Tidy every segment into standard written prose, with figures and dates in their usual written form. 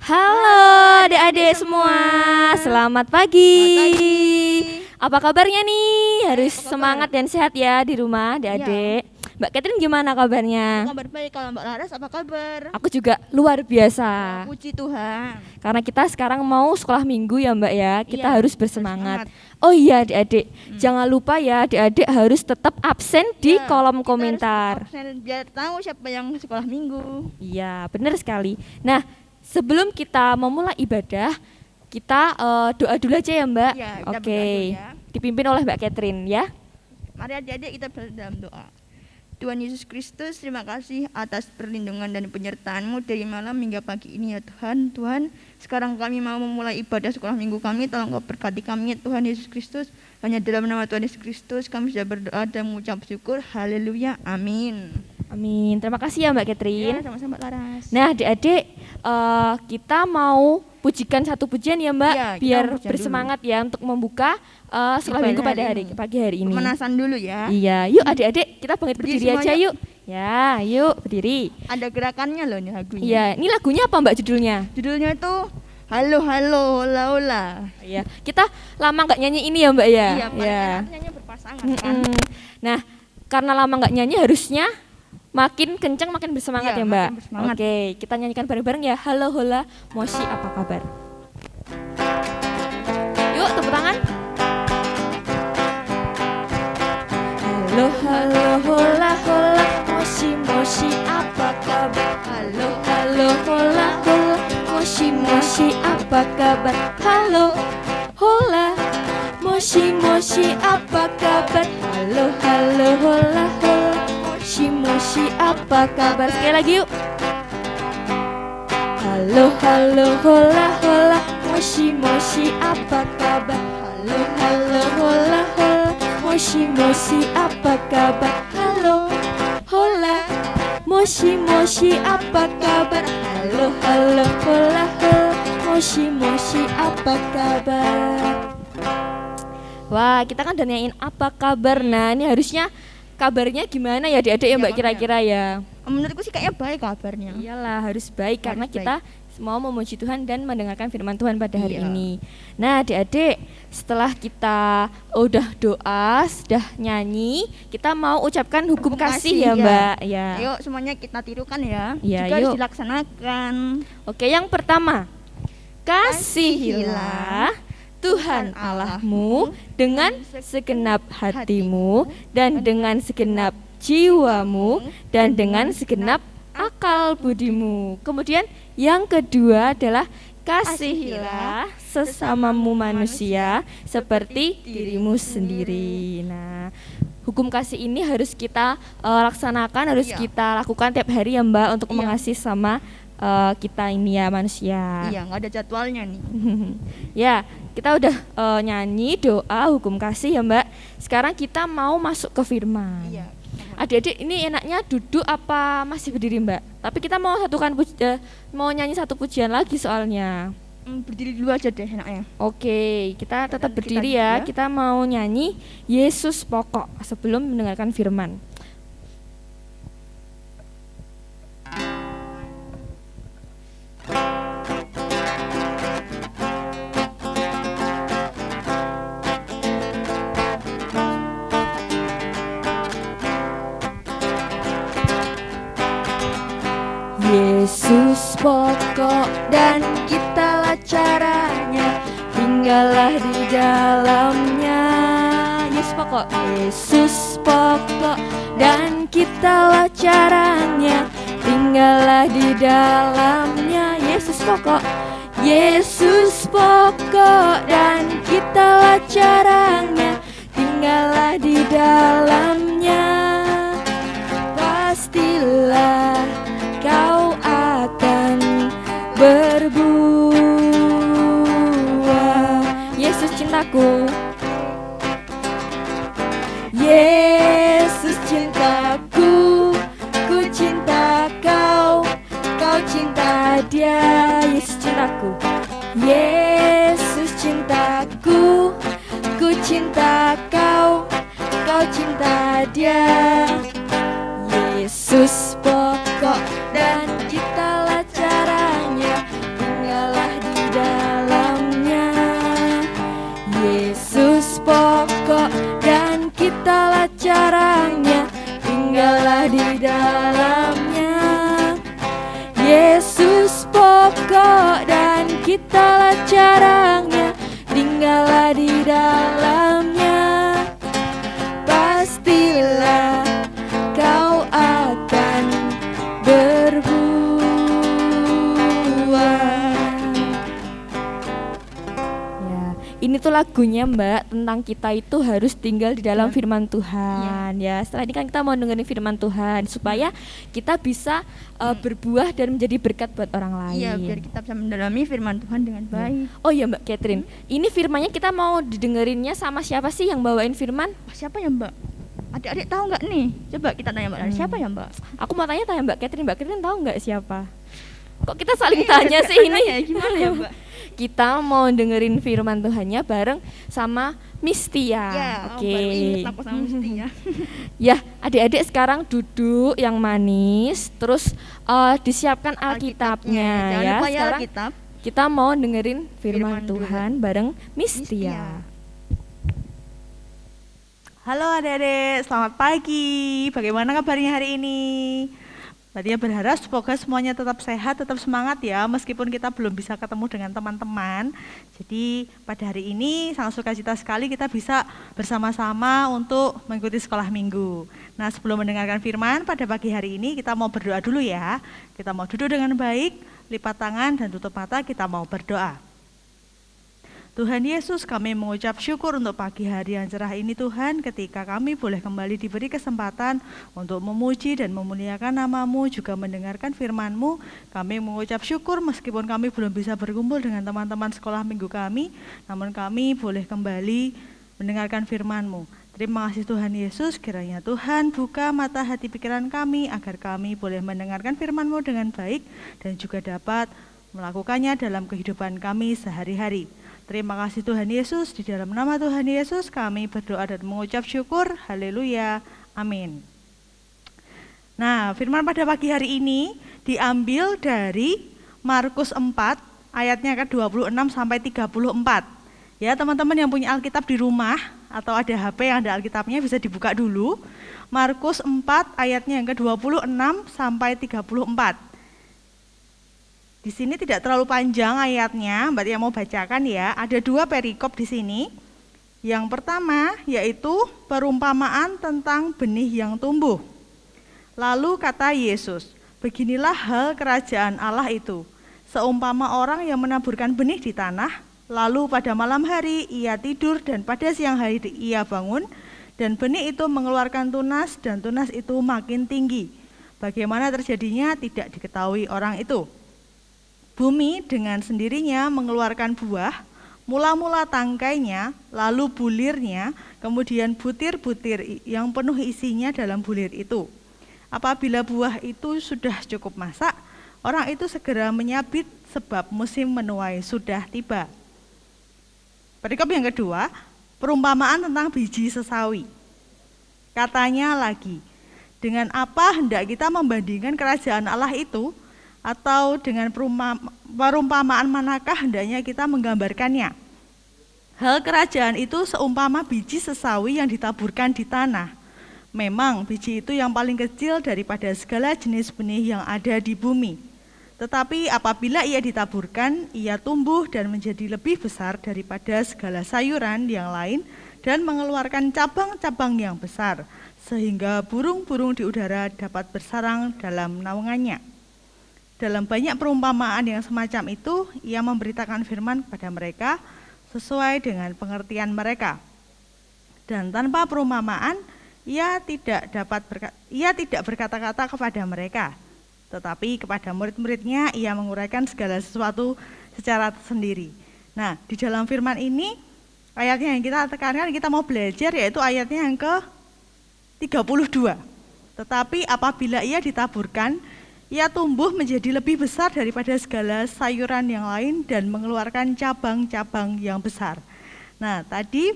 Halo adik-adik semua, selamat pagi. Apa kabarnya nih? Harus semangat dan sehat ya di rumah adik-adik. Mbak Catherine gimana kabarnya? Kabar baik. Kalau Mbak Laras apa kabar? Aku juga luar biasa. Puji Tuhan. Karena kita sekarang mau sekolah minggu ya Mbak ya, kita harus bersemangat. bersemangat. Oh iya adik-adik, jangan lupa ya adik-adik harus tetap absen di Ya, kolom kita komentar. harus absen biar tahu siapa yang sekolah minggu. Iya, benar sekali. Nah, sebelum kita memulai ibadah, kita doa dulu aja ya Mbak. Iya, kita Oke, berdoa dulu ya. dipimpin oleh Mbak Catherine ya. Mari adik-adik kita dalam doa. Tuhan Yesus Kristus, terima kasih atas perlindungan dan penyertaan-Mu dari malam hingga pagi ini ya Tuhan. Tuhan, sekarang kami mau memulai ibadah sekolah minggu kami, tolong Kau berkati kami ya Tuhan Yesus Kristus. Hanya dalam nama Tuhan Yesus Kristus kami sudah berdoa dan mengucap syukur. Haleluya, amin. Amin. Terima kasih ya Mbak Catherine. Ya, sama-sama Mbak Laras. Nah, adik-adik, kita mau pujikan satu pujian ya Mbak, Iya, kita biar mau pujian bersemangat ya untuk membuka sekolah Ibadah minggu pada hari ini. pagi hari ini. Pemanasan dulu ya. Iya, yuk adik-adik kita bangkit Berdiri berdiri aja semuanya. yuk. Ya, yuk berdiri. Ada gerakannya loh nih lagunya. Iya, ini lagunya apa Mbak judulnya? Judulnya itu Halo Halo Hola Hola. Iya, kita lama nggak nyanyi ini ya Mbak ya. Iya, paling nyanyi berpasangan kan. Mm-mm. Nah, karena lama nggak nyanyi harusnya makin kencang makin bersemangat Iya, ya Mbak. makin bersemangat. Oke, kita nyanyikan bareng-bareng ya. Halo hola, Moshi apa kabar? Yuk tepuk tangan. Halo halo hola hola, Moshi Moshi apa kabar? Halo halo hola hola, Moshi Moshi apa kabar? Halo hola, Moshi Moshi apa kabar? Halo halo hola hola, Moshi Moshi apa kabar? Sekali lagi yuk. Halo halo hola hola, Moshi Moshi apa kabar? Halo halo hola hola, Moshi Moshi apa kabar? Halo hola, Moshi Moshi apa kabar? Halo halo hola hola, Moshi Moshi apa kabar? Wah, kita kan udah nanyain apa kabar. Nah, ini harusnya kabarnya gimana ya adik-adik ya Mbak Iya, kira-kira ya? Menurutku sih kayaknya baik kabarnya. Iyalah, harus baik karena Harus kita mau memuji Tuhan dan mendengarkan firman Tuhan pada hari Iya. ini. Nah, adik-adik, setelah kita udah doa, sudah nyanyi, kita mau ucapkan hukum kasih ya, Mbak. Ya. Ayo semuanya kita tirukan ya. Iya, Juga harus yuk. dilaksanakan. Oke, yang pertama. Kasihilah Tuhan Allahmu dengan segenap hatimu dan dengan segenap jiwamu dan dengan segenap akal budimu. Kemudian yang kedua adalah kasihilah sesamamu manusia seperti dirimu sendiri. Nah, hukum kasih ini harus kita laksanakan, harus Iya. kita lakukan tiap hari ya Mbak untuk Iya. mengasihi sama kita ini ya manusia. Iya, nggak ada jadwalnya nih. Ya, kita udah nyanyi doa hukum kasih ya Mbak. Sekarang kita mau masuk ke firman. Iya. Adik-adik ini enaknya duduk apa masih berdiri Mbak? Tapi kita mau mau nyanyi satu pujian lagi soalnya. Berdiri dulu aja deh enaknya. Oke, kita tetap Kita berdiri gitu ya. ya. Kita mau nyanyi Yesus pokok sebelum mendengarkan firman. Yesus pokok dan kitalah caranya, tinggallah di dalamnya. Yesus pokok, Yesus pokok dan kitalah caranya, tinggallah di dalamnya. Yesus pokok, Yesus pokok dan kitalah caranya, tinggallah di dalamnya. Pastilah kau akan berbuah. Yesus cintaku, Yesus cintaku, ku cinta kau, kau cinta dia. Yesus cintaku, Yesus cintaku, ku cinta kau, kau cinta dia. Yesus pokok dan kitalah caranya, tinggal tinggallah di dalamnya. Yesus pokok dan kitalah carangnya, tinggallah di dalamnya. Pastilah kau akan berbuah. Ya, ini tuh lagunya Mbak, tentang kita itu harus tinggal di dalam firman Tuhan. Ya, setelah ini kan kita mau dengerin firman Tuhan supaya kita bisa berbuah dan menjadi berkat buat orang lain. Iya, biar kita bisa mendalami firman Tuhan dengan baik. Oh iya Mbak Catherine, ini firmannya kita mau didengerinnya sama siapa sih yang bawain firman? Siapa ya Mbak? Adik-adik tahu nggak nih? Coba kita tanya Mbak Lari, siapa ya Mbak? Aku mau tanya Mbak Catherine tahu nggak siapa? Kok kita saling tanya sih ini? Gimana ya Mbak? Kita mau dengerin firman Tuhannya bareng sama Miss Tia. Ya, Oke. baru inget aku sama Miss Tia. Ya, adik-adik sekarang duduk yang manis, terus disiapkan Alkitabnya Jangan ya. lupa ya Sekarang Alkitab. kita mau dengerin firman Firman Tuhan bareng Miss Miss Tia. Tia. Halo adik-adik, selamat pagi. Bagaimana kabarnya hari ini? Nadia berharap semoga semuanya tetap sehat, tetap semangat ya, meskipun kita belum bisa ketemu dengan teman-teman. Jadi pada hari ini sangat sukacita sekali kita bisa bersama-sama untuk mengikuti sekolah minggu. Nah, sebelum mendengarkan firman pada pagi hari ini kita mau berdoa dulu ya. Kita mau duduk dengan baik, lipat tangan dan tutup mata, kita mau berdoa. Tuhan Yesus, kami mengucap syukur untuk pagi hari yang cerah ini Tuhan, ketika kami boleh kembali diberi kesempatan untuk memuji dan memuliakan nama-Mu, juga mendengarkan firman-Mu. Kami mengucap syukur meskipun kami belum bisa berkumpul dengan teman-teman sekolah minggu kami, namun kami boleh kembali mendengarkan firman-Mu. Terima kasih Tuhan Yesus, kiranya Tuhan buka mata hati pikiran kami agar kami boleh mendengarkan firman-Mu dengan baik dan juga dapat melakukannya dalam kehidupan kami sehari-hari. Terima kasih Tuhan Yesus, di dalam nama Tuhan Yesus kami berdoa dan mengucap syukur, haleluya, amin. Nah, firman pada pagi hari ini diambil dari Markus 4 ayatnya ke-26 sampai 34. Ya, teman-teman yang punya Alkitab di rumah atau ada HP yang ada Alkitabnya bisa dibuka dulu. Markus 4 ayatnya yang ke-26 sampai 34. Di sini tidak terlalu panjang ayatnya, Mbak Tia mau bacakan ya. Ada 2 perikop di sini. Yang pertama yaitu perumpamaan tentang benih yang tumbuh. Lalu kata Yesus, beginilah hal kerajaan Allah itu. Seumpama orang yang menaburkan benih di tanah, lalu pada malam hari ia tidur dan pada siang hari ia bangun, dan benih itu mengeluarkan tunas dan tunas itu makin tinggi. Bagaimana terjadinya tidak diketahui orang itu. Bumi dengan sendirinya mengeluarkan buah, mula-mula tangkainya, lalu bulirnya, kemudian butir-butir yang penuh isinya dalam bulir itu. Apabila buah itu sudah cukup masak, orang itu segera menyabit sebab musim menuai sudah tiba. Perikop yang kedua, perumpamaan tentang biji sesawi. Katanya lagi, dengan apa hendak kita membandingkan kerajaan Allah itu? Atau dengan perumpamaan manakah hendaknya kita menggambarkannya? Hal kerajaan itu seumpama biji sesawi yang ditaburkan di tanah. Memang biji itu yang paling kecil daripada segala jenis benih yang ada di bumi. Tetapi apabila ia ditaburkan, ia tumbuh dan menjadi lebih besar daripada segala sayuran yang lain dan mengeluarkan cabang-cabang yang besar, sehingga burung-burung di udara dapat bersarang dalam naungannya. Dalam banyak perumpamaan yang semacam itu, ia memberitakan firman kepada mereka sesuai dengan pengertian mereka. Dan tanpa perumpamaan, ia tidak berkata-kata kepada mereka, tetapi kepada murid-muridnya ia menguraikan segala sesuatu secara tersendiri. Nah, di dalam firman ini, ayatnya yang kita tekankan, kita mau belajar yaitu ayatnya yang ke-32. Tetapi apabila ia ditaburkan, ia tumbuh menjadi lebih besar daripada segala sayuran yang lain dan mengeluarkan cabang-cabang yang besar. Nah, tadi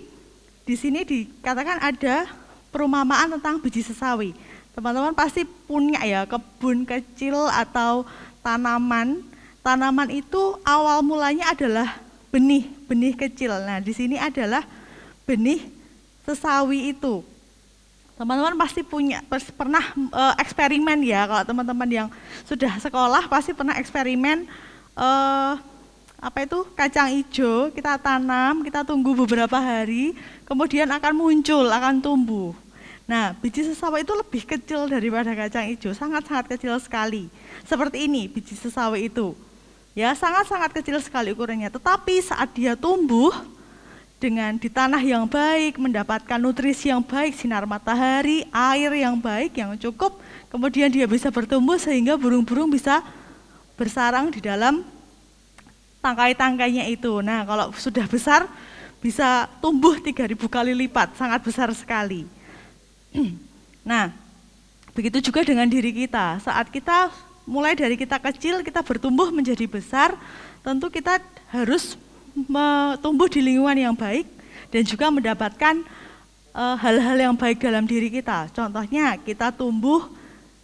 di sini dikatakan ada perumpamaan tentang biji sesawi. Teman-teman pasti punya ya kebun kecil atau tanaman. Tanaman itu awal mulanya adalah benih kecil. Nah, di sini adalah benih sesawi itu. Teman-teman pasti pernah eksperimen ya, kalau teman-teman yang sudah sekolah pasti pernah eksperimen kacang hijau, kita tanam, kita tunggu beberapa hari, kemudian akan muncul, akan tumbuh. Nah, biji sesawi itu lebih kecil daripada kacang hijau, sangat-sangat kecil sekali. Seperti ini biji sesawi itu. Ya, sangat-sangat kecil sekali ukurannya, tetapi saat dia tumbuh dengan di tanah yang baik, mendapatkan nutrisi yang baik, sinar matahari, air yang baik, yang cukup, kemudian dia bisa bertumbuh sehingga burung-burung bisa bersarang di dalam tangkai-tangkainya itu. Nah, kalau sudah besar bisa tumbuh 3.000 kali lipat, sangat besar sekali. Nah, begitu juga dengan diri kita. Saat kita mulai dari kita kecil, kita bertumbuh menjadi besar, tentu kita harus tumbuh di lingkungan yang baik dan juga mendapatkan hal-hal yang baik dalam diri kita. Contohnya kita tumbuh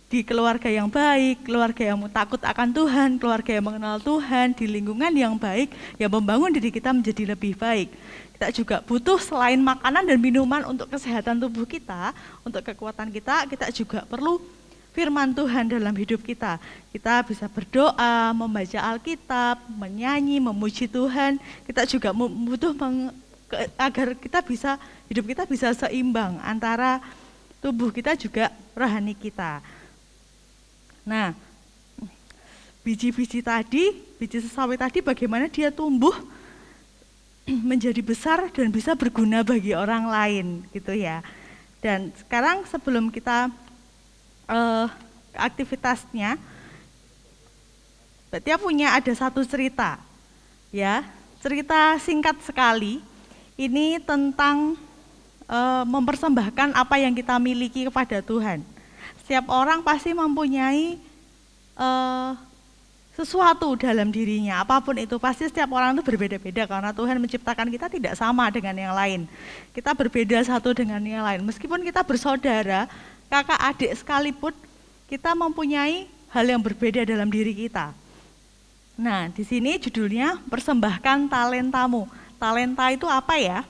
di keluarga yang baik, keluarga yang takut akan Tuhan, keluarga yang mengenal Tuhan, di lingkungan yang baik, yang membangun diri kita menjadi lebih baik. Kita juga butuh selain makanan dan minuman untuk kesehatan tubuh kita, untuk kekuatan kita, kita juga perlu firman Tuhan dalam hidup kita. Kita bisa berdoa, membaca Alkitab, menyanyi, memuji Tuhan. Kita juga butuh agar hidup kita bisa seimbang antara tubuh kita juga rohani kita. Nah, biji-biji tadi, biji sesawi tadi bagaimana dia tumbuh menjadi besar dan bisa berguna bagi orang lain gitu ya. Dan sekarang sebelum kita aktivitasnya, berarti ada satu cerita, ya, cerita singkat sekali. Ini tentang mempersembahkan apa yang kita miliki kepada Tuhan. Setiap orang pasti mempunyai sesuatu dalam dirinya, apapun itu pasti setiap orang itu berbeda-beda karena Tuhan menciptakan kita tidak sama dengan yang lain. Kita berbeda satu dengan yang lain, meskipun kita bersaudara, kakak adik sekalipun, kita mempunyai hal yang berbeda dalam diri kita. Nah, di sini judulnya persembahkan talentamu. Talenta itu apa ya?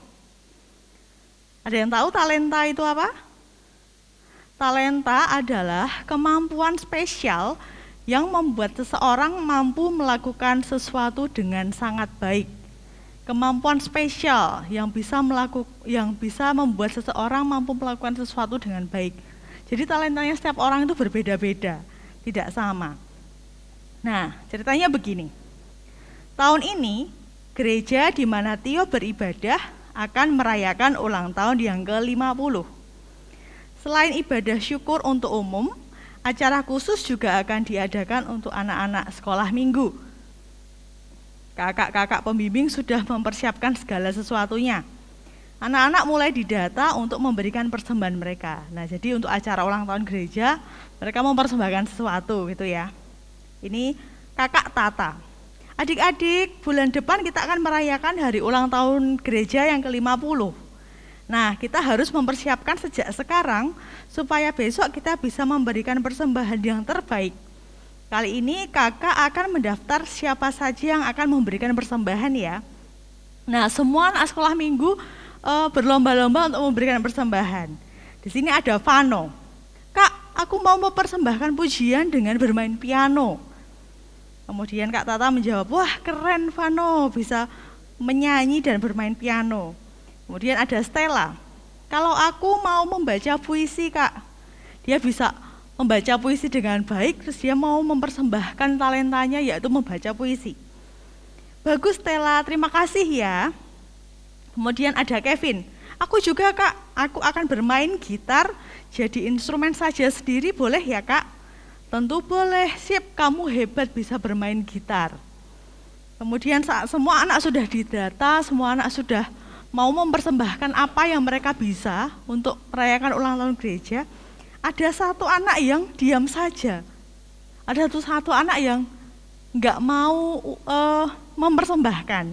Ada yang tahu talenta itu apa? Talenta adalah kemampuan spesial yang membuat seseorang mampu melakukan sesuatu dengan sangat baik. Kemampuan spesial yang bisa membuat seseorang mampu melakukan sesuatu dengan baik. Jadi talentanya setiap orang itu berbeda-beda, tidak sama. Nah, ceritanya begini. Tahun ini, gereja di mana Tio beribadah akan merayakan ulang tahun yang ke-50. Selain ibadah syukur untuk umum, acara khusus juga akan diadakan untuk anak-anak sekolah minggu. Kakak-kakak pembimbing sudah mempersiapkan segala sesuatunya. Anak-anak mulai didata untuk memberikan persembahan mereka. Nah, jadi untuk acara ulang tahun gereja, mereka mempersembahkan sesuatu gitu ya. Ini Kakak Tata. Adik-adik, bulan depan kita akan merayakan hari ulang tahun gereja yang ke-50. Nah, kita harus mempersiapkan sejak sekarang supaya besok kita bisa memberikan persembahan yang terbaik. Kali ini kakak akan mendaftar siapa saja yang akan memberikan persembahan ya. Nah, semua anak sekolah minggu berlomba-lomba untuk memberikan persembahan. Di sini ada Vano. Kak, aku mau mempersembahkan pujian dengan bermain piano. Kemudian Kak Tata menjawab, wah keren Vano, bisa menyanyi dan bermain piano. Kemudian ada Stella. Kalau aku mau membaca puisi Kak, dia bisa membaca puisi dengan baik, terus dia mau mempersembahkan talentanya yaitu membaca puisi. Bagus Stella, terima kasih ya. Kemudian ada Kevin, aku juga Kak, aku akan bermain gitar, jadi instrumen saja sendiri boleh ya Kak? Tentu boleh, sip, kamu hebat bisa bermain gitar. Kemudian saat semua anak sudah didata, semua anak sudah mau mempersembahkan apa yang mereka bisa untuk merayakan ulang tahun gereja, ada satu anak yang diam saja. Ada satu anak yang nggak mau mempersembahkan,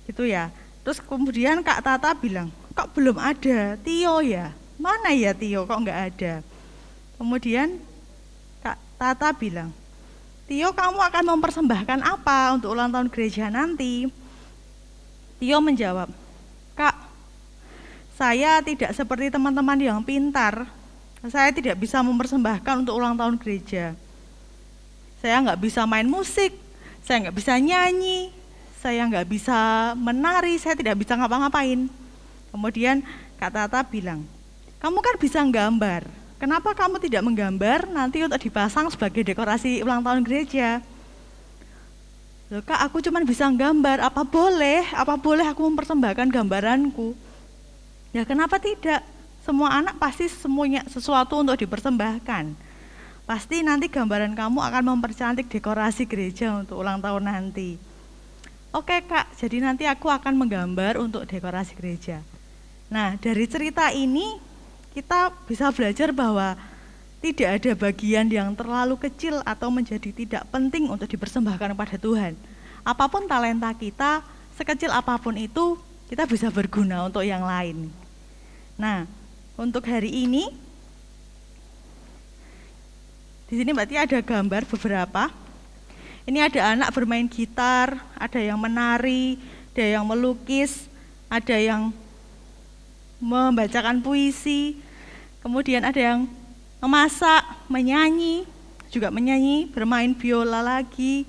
gitu ya. Terus kemudian Kak Tata bilang, kok belum ada Tio ya? Mana ya Tio, kok nggak ada? Kemudian Kak Tata bilang, Tio kamu akan mempersembahkan apa untuk ulang tahun gereja nanti? Tio menjawab, Kak, saya tidak seperti teman-teman yang pintar. Saya tidak bisa mempersembahkan untuk ulang tahun gereja. Saya nggak bisa main musik, saya nggak bisa nyanyi, saya nggak bisa menari, saya tidak bisa ngapa-ngapain. Kemudian Kak Tata bilang, kamu kan bisa nggambar, kenapa kamu tidak menggambar nanti untuk dipasang sebagai dekorasi ulang tahun gereja? Loh Kak, aku cuma bisa nggambar, apa boleh aku mempersembahkan gambaranku? Ya kenapa tidak? Semua anak pasti semuanya sesuatu untuk dipersembahkan. Pasti nanti gambaran kamu akan mempercantik dekorasi gereja untuk ulang tahun nanti. Oke Kak, jadi nanti aku akan menggambar untuk dekorasi gereja. Nah, dari cerita ini kita bisa belajar bahwa tidak ada bagian yang terlalu kecil atau menjadi tidak penting untuk dipersembahkan kepada Tuhan. Apapun talenta kita, sekecil apapun itu, kita bisa berguna untuk yang lain. Nah, untuk hari ini, di sini berarti ada gambar beberapa. Ini ada anak bermain gitar, ada yang menari, ada yang melukis, ada yang membacakan puisi, kemudian ada yang memasak, menyanyi, juga menyanyi, bermain biola lagi,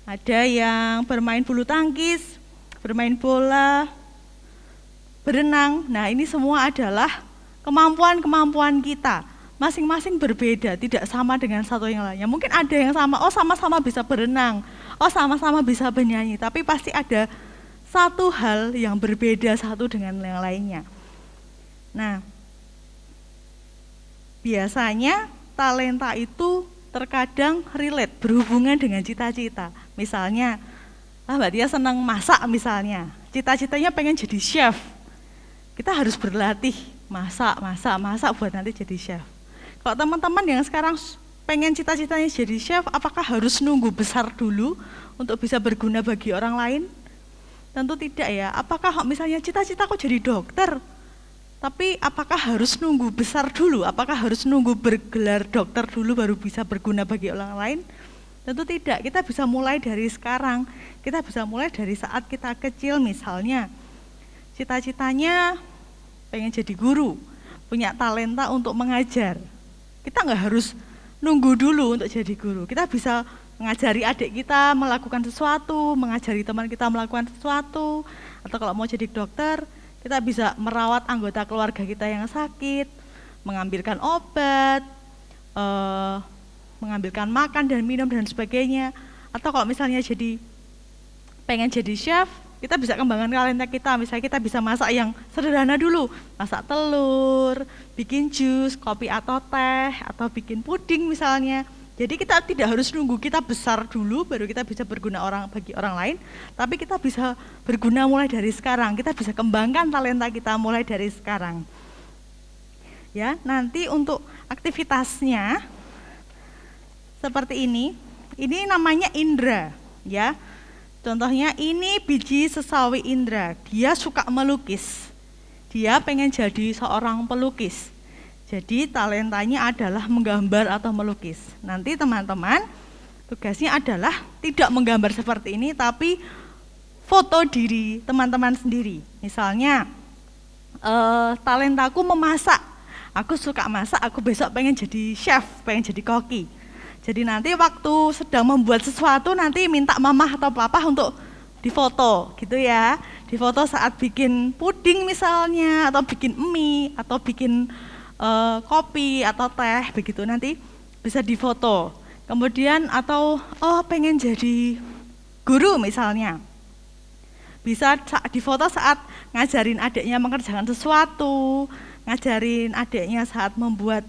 ada yang bermain bulu tangkis, bermain bola, berenang. Nah, ini semua adalah kemampuan-kemampuan kita. Masing-masing berbeda, tidak sama dengan satu yang lainnya. Mungkin ada yang sama, sama-sama bisa berenang, sama-sama bisa bernyanyi, tapi pasti ada satu hal yang berbeda satu dengan yang lainnya. Nah, biasanya talenta itu terkadang relate, berhubungan dengan cita-cita. Misalnya, Mbak Tia senang masak misalnya, cita-citanya pengen jadi chef. Kita harus berlatih masak buat nanti jadi chef. Kalau teman-teman yang sekarang pengen cita-citanya jadi chef, apakah harus nunggu besar dulu untuk bisa berguna bagi orang lain? Tentu tidak ya. Apakah misalnya cita-citaku jadi dokter, tapi apakah harus nunggu besar dulu? Apakah harus nunggu bergelar dokter dulu baru bisa berguna bagi orang lain? Tentu tidak. Kita bisa mulai dari sekarang. Kita bisa mulai dari saat kita kecil misalnya. Cita-citanya pengen jadi guru, punya talenta untuk mengajar. Kita nggak harus nunggu dulu untuk jadi guru. Kita bisa mengajari adik kita melakukan sesuatu, mengajari teman kita melakukan sesuatu, atau kalau mau jadi dokter, kita bisa merawat anggota keluarga kita yang sakit, mengambilkan obat, mengambilkan makan dan minum dan sebagainya. Atau kalau misalnya pengen jadi chef, kita bisa kembangkan talenta kita. Misalnya kita bisa masak yang sederhana dulu, masak telur, bikin jus, kopi atau teh, atau bikin puding misalnya. Jadi kita tidak harus nunggu kita besar dulu baru kita bisa berguna bagi orang lain, tapi kita bisa berguna mulai dari sekarang. Kita bisa kembangkan talenta kita mulai dari sekarang. Ya, nanti untuk aktivitasnya seperti ini. Ini namanya indra, ya. Contohnya ini biji sesawi Indra, dia suka melukis, dia pengen jadi seorang pelukis. Jadi talentanya adalah menggambar atau melukis. Nanti teman-teman tugasnya adalah tidak menggambar seperti ini, tapi foto diri teman-teman sendiri. Misalnya talentaku memasak, aku suka masak, aku besok pengen jadi chef, pengen jadi koki. Jadi nanti waktu sedang membuat sesuatu nanti minta mama atau papa untuk difoto gitu ya. Difoto saat bikin puding misalnya, atau bikin mie, atau bikin kopi atau teh begitu, nanti bisa difoto. Kemudian atau pengen jadi guru misalnya, bisa difoto saat ngajarin adiknya mengerjakan sesuatu, ngajarin adiknya saat membuat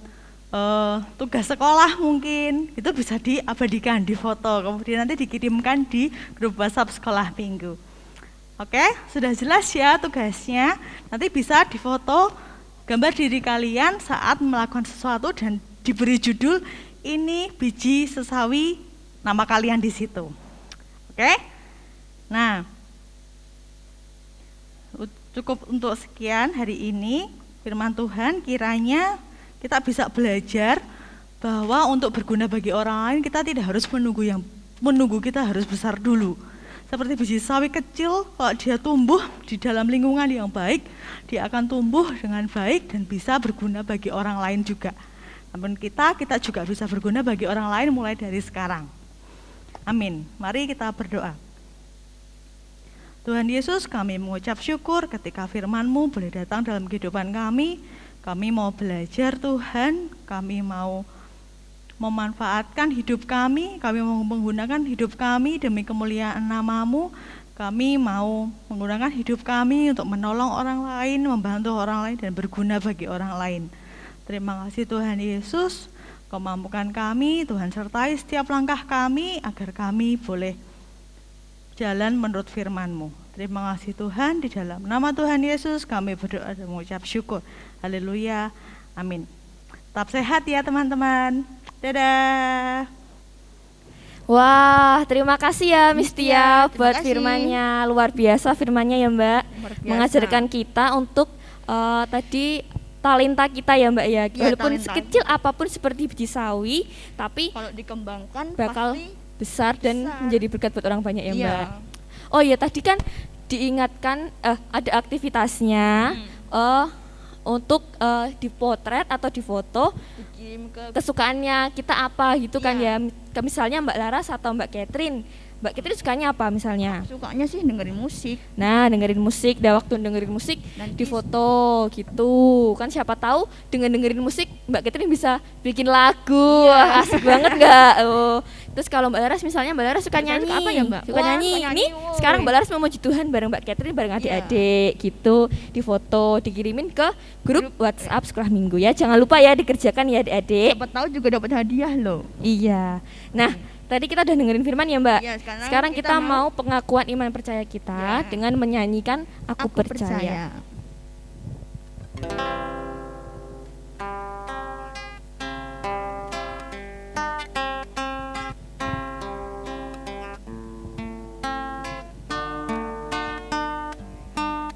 tugas sekolah mungkin, itu bisa diabadikan, difoto, kemudian nanti dikirimkan di grup WhatsApp sekolah minggu. Oke, sudah jelas ya tugasnya. Nanti bisa difoto gambar diri kalian saat melakukan sesuatu dan diberi judul ini biji sesawi, nama kalian di situ. Oke? Nah, cukup untuk sekian hari ini firman Tuhan. Kiranya kita bisa belajar bahwa untuk berguna bagi orang lain kita tidak harus menunggu kita harus besar dulu. Seperti biji sawi kecil, kalau dia tumbuh di dalam lingkungan yang baik, dia akan tumbuh dengan baik dan bisa berguna bagi orang lain juga. Namun kita juga bisa berguna bagi orang lain mulai dari sekarang. Amin. Mari kita berdoa. Tuhan Yesus, kami mengucap syukur ketika firman-Mu boleh datang dalam kehidupan kami. Kami mau belajar Tuhan, kami mau memanfaatkan hidup kami mau menggunakan hidup kami demi kemuliaan nama-Mu. Kami mau menggunakan hidup kami untuk menolong orang lain, membantu orang lain dan berguna bagi orang lain. Terima kasih Tuhan Yesus, Kau mampukan kami, Tuhan sertai setiap langkah kami agar kami boleh jalan menurut firman-Mu. Terima kasih Tuhan, di dalam nama Tuhan Yesus kami berdoa dan mengucap syukur. Haleluya, amin. Tetap sehat ya teman-teman. Dadah. Wah, terima kasih ya Miss Tia Terima buat kasih. firman-Nya. Luar biasa firman-Nya ya Mbak. Luar biasa. Mengajarkan kita untuk tadi talenta kita ya Mbak ya. Walaupun talenta. sekecil apapun seperti biji sawi, tapi Kalau dikembangkan bakal pasti besar dan besar. menjadi berkat buat orang banyak ya Iya. Mbak. Oh iya, tadi kan diingatkan ada aktivitasnya untuk dipotret atau difoto dikirim ke kesukaannya kita apa gitu kan Iya. ya. Misalnya Mbak Laras atau Mbak Catherine. Mbak Catherine sukanya apa misalnya? sukanya sih dengerin musik. Nah, dengerin musik, dan waktu dengerin musik Nanti difoto gitu. Kan siapa tahu dengan dengerin musik Mbak Catherine bisa bikin lagu. Iya. Wah, asik banget enggak? Oh. Terus kalau Mbak Laras misalnya Mbak Laras suka Mbak Laras nyanyi. suka apa ya, Mbak? Suka Wah, nyanyi. suka nyanyi, Nih, woi. sekarang Mbak Laras memuji Tuhan bareng Mbak Catherine bareng adik-adik gitu. Difoto, dikirimin ke grup WhatsApp sekolah minggu ya. Jangan lupa ya dikerjakan ya adik-adik. Siapa tahu juga dapat hadiah loh. Iya. Nah, tadi kita udah dengerin firman ya Mbak. Iya, sekarang sekarang kita kita mau pengakuan iman percaya kita Ya. dengan menyanyikan Aku Percaya.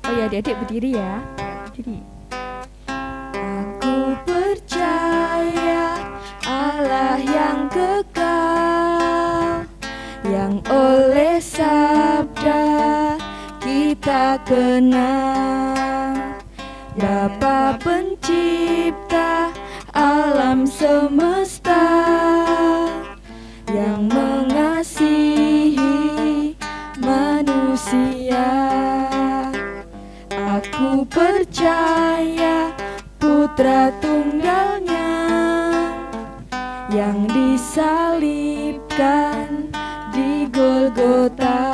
Oh ya, adik-adik berdiri ya. Jadi Aku percaya Allah yang kekal, yang oleh sabda kita kenal, Bapa pencipta alam semesta, yang mengasihi manusia. Aku percaya Putra Tunggalnya yang disalibkan di Golgota,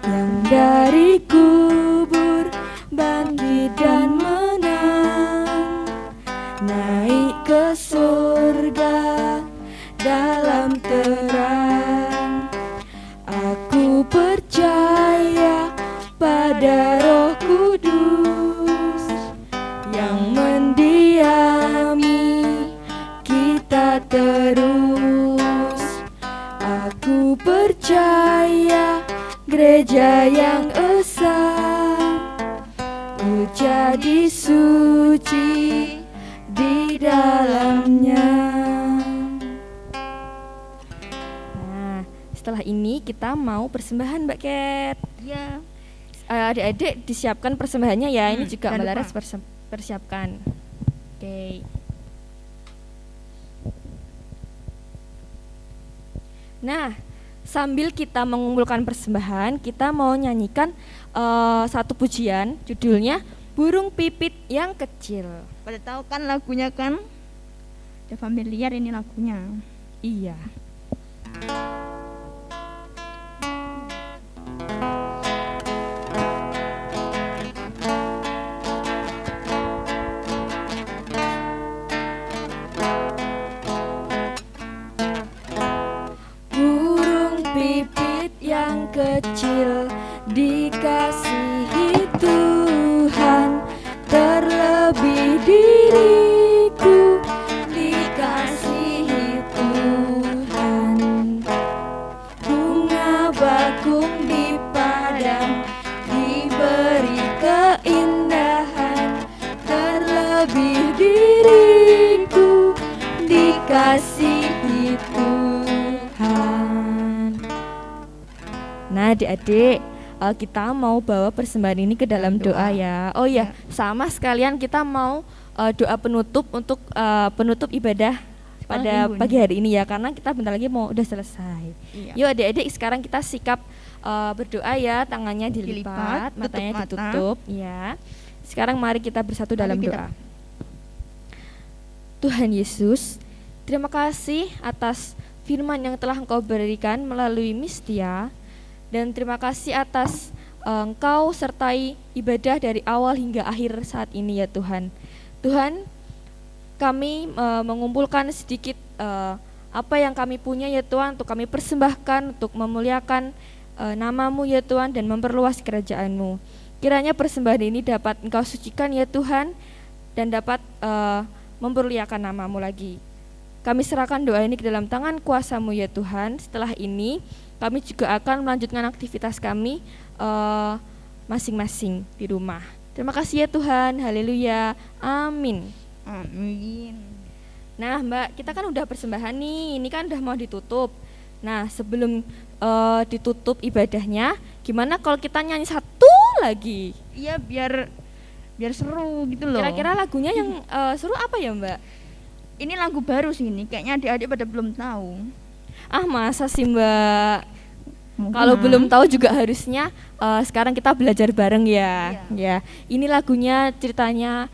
yang dari kubur bangkit dan menang, naik ke surga dalam terang. Aku percaya pada Roh Kudus yang mendiami kita terus. Aku percaya gereja yang esa, jadi suci di dalamnya. Nah, setelah ini kita mau persembahan Mbak Cat. ya Adik-adik disiapkan persembahannya ya. Ini juga jangan Mbak lupa. Laras persiapkan. Oke. Nah, sambil kita mengumpulkan persembahan, kita mau nyanyikan satu pujian, judulnya Burung Pipit yang Kecil. pada tahu kan lagunya kan? Udah familiar ini lagunya. Iya. Burung pipit yang kecil dikasihi Tuhan, terlebih diriku dikasihi Tuhan. Bunga bakung di padang diberi keindahan, terlebih diriku dikasihi Tuhan. adik-adik, kita mau bawa persembahan ini ke dalam doa ya. Oh ya, sama sekalian kita mau doa penutup untuk penutup ibadah pada pagi hari ini ya, karena kita bentar lagi mau udah selesai. Iya. Yuk adik-adik, sekarang kita sikap berdoa ya, tangannya dilipat, matanya ditutup ya. Sekarang mari kita bersatu dalam doa. Tuhan Yesus, terima kasih atas firman yang telah Engkau berikan melalui Mistia, dan terima kasih atas Engkau sertai ibadah dari awal hingga akhir saat ini ya Tuhan. Tuhan, kami mengumpulkan sedikit apa yang kami punya ya Tuhan, untuk kami persembahkan untuk memuliakan nama-Mu ya Tuhan dan memperluas kerajaan-Mu. Kiranya persembahan ini dapat Engkau sucikan ya Tuhan, dan dapat memperliakan nama-Mu lagi. Kami serahkan doa ini ke dalam tangan kuasa-Mu ya Tuhan. Setelah ini kami juga akan melanjutkan aktivitas kami masing-masing di rumah. Terima kasih ya Tuhan, haleluya, amin. Amin. Nah Mbak, kita kan udah persembahan nih, ini kan udah mau ditutup. Nah sebelum ditutup ibadahnya, gimana kalau kita nyanyi satu lagi? Iya, biar seru gitu loh. Kira-kira lagunya yang seru apa ya Mbak? Ini lagu baru sih ini, kayaknya adik-adik pada belum tahu. Ah masa sih Mbak? Kalau belum tahu juga harusnya sekarang kita belajar bareng ya. Ya, ini lagunya ceritanya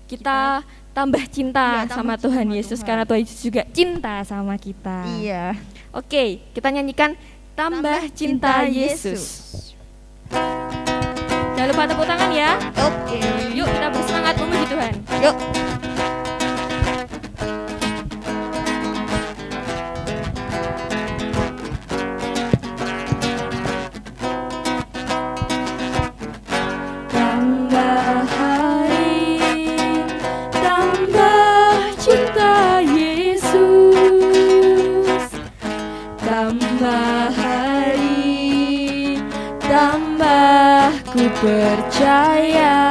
kita tambah cinta sama Tuhan Yesus, karena Tuhan Yesus juga cinta sama kita. Iya. Oke, kita nyanyikan Tambah Cinta Yesus. Jangan lupa tepuk tangan ya. Oke. Yuk kita bersemangat memuji Tuhan. Yuk. Percaya,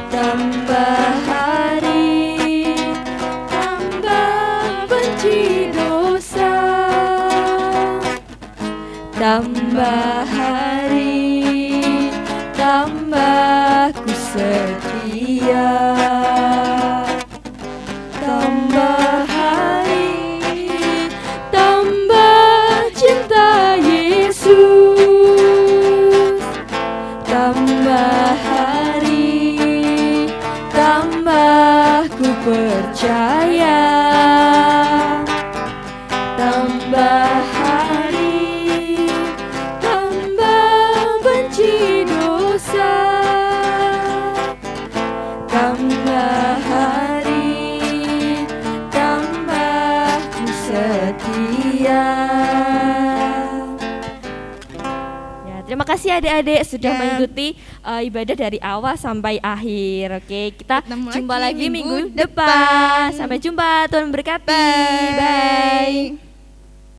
tambah hari, tambah benci dosa, tambah hari, tambah ku setia, tambah hari, tambah cinta Yesus. Tambah hari, tambah ku percaya, tambah hari, tambah benci dosa, tambah hari, tambah ku setia. Terima kasih adik-adik sudah mengikuti ibadah dari awal sampai akhir. Oke, kita jumpa lagi minggu depan. Sampai jumpa, Tuhan memberkati. Bye.